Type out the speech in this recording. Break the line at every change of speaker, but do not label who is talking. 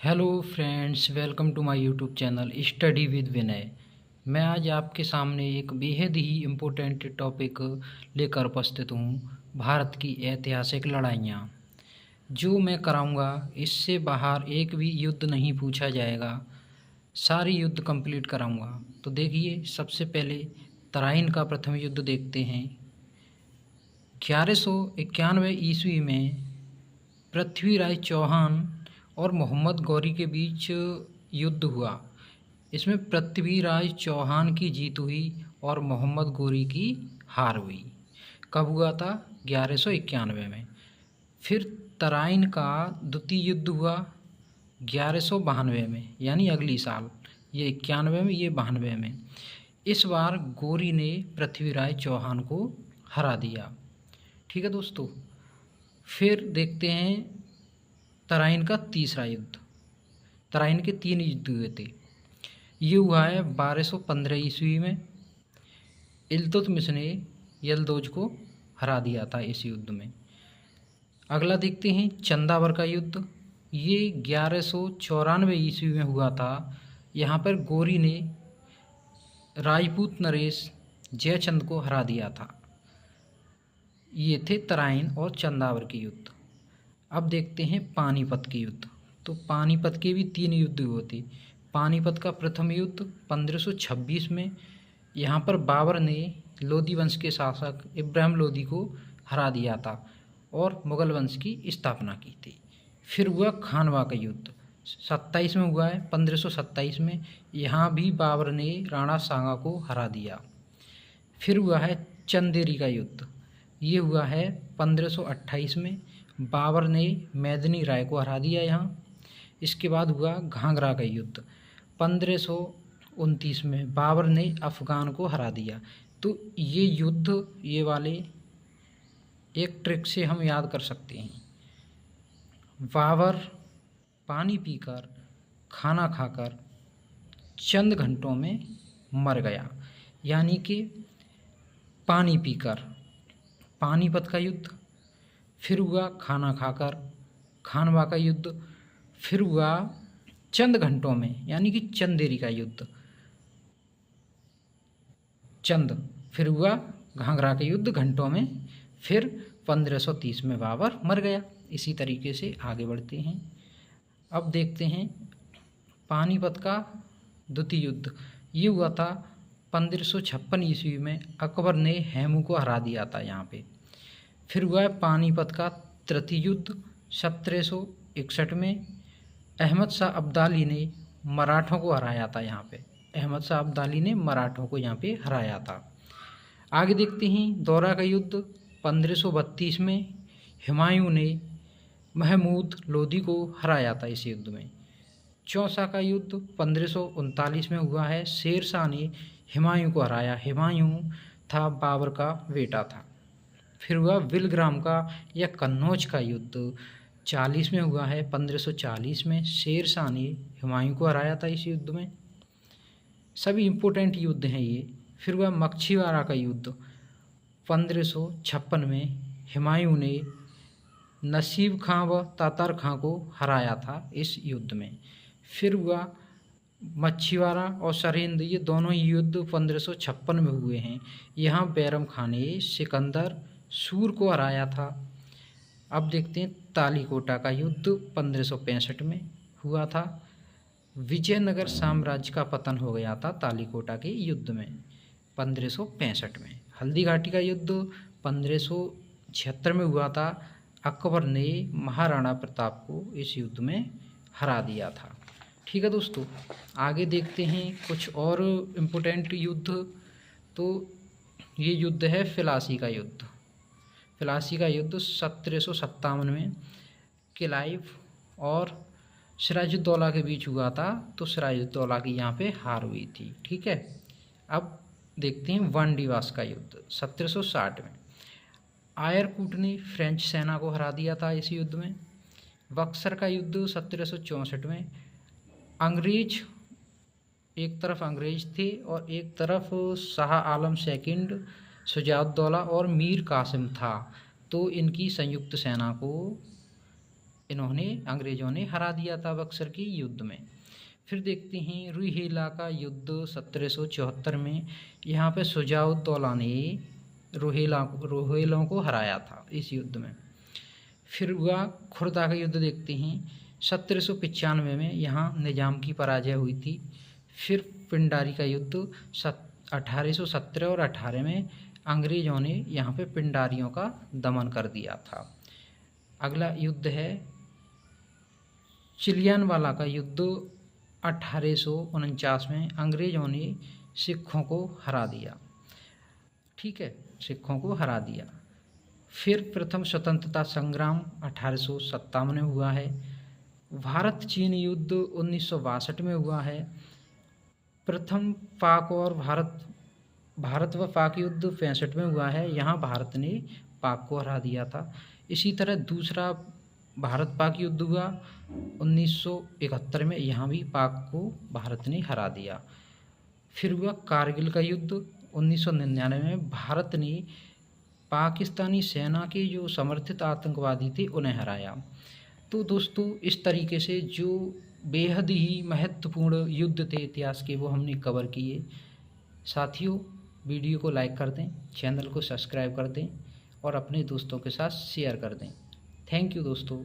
Hello friends, welcome to my YouTube channel study with Vinay. मैं आज आपके सामने एक बेहद ही इम्पोर्टेंट टॉपिक लेकर उपस्थित हूँ। भारत की ऐतिहासिक लड़ाइयाँ जो मैं कराऊँगा, इससे बाहर एक भी युद्ध नहीं पूछा जाएगा। सारी युद्ध कंप्लीट कराऊँगा। तो देखिए, सबसे पहले तराइन का प्रथम युद्ध देखते हैं। 1191 ईस्वी में पृथ्वीराज चौहान और मोहम्मद गौरी के बीच युद्ध हुआ। इसमें पृथ्वीराज चौहान की जीत हुई और मोहम्मद गौरी की हार हुई। कब हुआ था? 1191 में। फिर तराइन का द्वितीय युद्ध हुआ 1192 में, यानी अगली साल। ये 91 में, ये 92 में। इस बार गौरी ने पृथ्वीराज चौहान को हरा दिया। ठीक है दोस्तों। फिर देखते हैं तराइन का तीसरा युद्ध। तराइन के 3 युद्ध हुए थे। ये हुआ है 1215 ईस्वी में। इल्तुतमिश ने यलदौज को हरा दिया था इस युद्ध में। अगला देखते हैं चंदावर का युद्ध। ये 1194 ईस्वी में हुआ था। यहाँ पर गौरी ने राजपूत नरेश जयचंद को हरा दिया था। ये थे तराइन और चंदावर के युद्ध। अब देखते हैं पानीपत के युद्ध। तो पानीपत के भी 3 युद्ध हुए थे। पानीपत का प्रथम युद्ध 1526 में। यहाँ पर बाबर ने लोधी वंश के शासक इब्राहिम लोधी को हरा दिया था और मुगल वंश की स्थापना की थी। फिर हुआ खानवा का युद्ध 27 में हुआ है, 1527 में। यहाँ भी बाबर ने राणा सांगा को हरा दिया। फिर हुआ है चंदेरी का युद्ध। ये हुआ है 1528 में। बाबर ने मेदिनी राय को हरा दिया यहाँ। इसके बाद हुआ घाघरा का युद्ध 1529 में। बाबर ने अफ़गान को हरा दिया। तो ये युद्ध, ये वाले एक ट्रिक से हम याद कर सकते हैं। बाबर पानी पीकर, खाना खाकर चंद घंटों में मर गया, यानी कि पानी पीकर पानीपत का युद्ध। फिर हुआ खाना खाकर खानवा का युद्ध। फिर हुआ चंद घंटों में, यानी कि चंदेरी का युद्ध चंद। फिर हुआ घाघरा का युद्ध घंटों में। फिर 1530 में बाबर मर गया। इसी तरीके से आगे बढ़ते हैं। अब देखते हैं पानीपत का द्वितीय युद्ध। ये हुआ था 1556 ईस्वी में। अकबर ने हेमू को हरा दिया था यहाँ पे। फिर हुआ है पानीपत का तृतीय युद्ध 1761 में। अहमद शाह अब्दाली ने मराठों को हराया था यहाँ पे। अहमद शाह अब्दाली ने मराठों को यहाँ पे हराया था। आगे देखते हैं दौरा का युद्ध 1532 में। हुमायूं ने महमूद लोधी को हराया था इस युद्ध में। चौसा का युद्ध 1539 में हुआ है। शेर शाह ने हुमायूं को हराया। हुमायूं था बाबर का बेटा था। फिर हुआ विलग्राम का या कन्नौज का युद्ध 40 में हुआ है। 1540 में शेर शाह ने हुमायूं को हराया था इस युद्ध में। सभी इम्पोर्टेंट युद्ध हैं ये। फिर हुआ मच्छीवाड़ा का युद्ध 1556 में। हुमायूं ने नसीब खां व तातार खां को हराया था इस युद्ध में। फिर हुआ मच्छीवाड़ा और सरहिंद, ये दोनों ही युद्ध 1556 में हुए हैं। यहाँ बैरम खां ने सिकंदर सूर को हराया था। अब देखते हैं तालीकोटा का युद्ध 1565 में हुआ था। विजयनगर साम्राज्य का पतन हो गया था तालीकोटा के युद्ध में 1565 में। हल्दी घाटी का युद्ध 1576 में हुआ था। अकबर ने महाराणा प्रताप को इस युद्ध में हरा दिया था। ठीक है दोस्तों, आगे देखते हैं कुछ और इम्पोर्टेंट युद्ध। तो ये युद्ध है फिलासी का युद्ध। फिलासी का युद्ध 1757 में क्लाइव और सिराजुद्दौला के बीच हुआ था। तो सिराजुद्दौला की यहाँ पे हार हुई थी। ठीक है। अब देखते हैं वांडीवास का युद्ध 1760 में। आयरकूट ने फ्रेंच सेना को हरा दिया था इस युद्ध में। बक्सर का युद्ध 1764 में। अंग्रेज, एक तरफ अंग्रेज थे और एक तरफ शाह आलम सेकंड, शुजाउद्दौला और मीर कासिम था। तो इनकी संयुक्त सेना को इन्होंने अंग्रेजों ने हरा दिया था बक्सर के युद्ध में। फिर देखते हैं रुहेला का युद्ध 1774 में। यहाँ पे शुजाउद्दौला ने रोहेलों को हराया था इस युद्ध में। फिर हुआ खुर्दा का युद्ध देखते हैं 1795 में, यहाँ निजाम की पराजय हुई थी। फिर पिंडारी का युद्ध 1817 और 18 में अंग्रेजों ने यहाँ पे पिंडारियों का दमन कर दिया था। अगला युद्ध है चिलियानवाला का युद्ध 1849 में, अंग्रेजों ने सिखों को हरा दिया। ठीक है, सिखों को हरा दिया। फिर प्रथम स्वतंत्रता संग्राम 1857 में हुआ है। भारत चीन युद्ध 1962 में हुआ है। प्रथम पाक और भारत व पाक युद्ध 65 में हुआ है, यहाँ भारत ने पाक को हरा दिया था। इसी तरह दूसरा भारत पाक युद्ध हुआ 1971 में, यहाँ भी पाक को भारत ने हरा दिया। फिर हुआ कारगिल का युद्ध 1999 में, भारत ने पाकिस्तानी सेना के जो समर्थित आतंकवादी थे उन्हें हराया। तो दोस्तों इस तरीके से जो बेहद ही महत्वपूर्ण युद्ध थे इतिहास के वो हमने कवर किए। साथियों वीडियो को लाइक कर दें, चैनल को सब्सक्राइब कर दें और अपने दोस्तों के साथ शेयर कर दें। थैंक यू दोस्तों।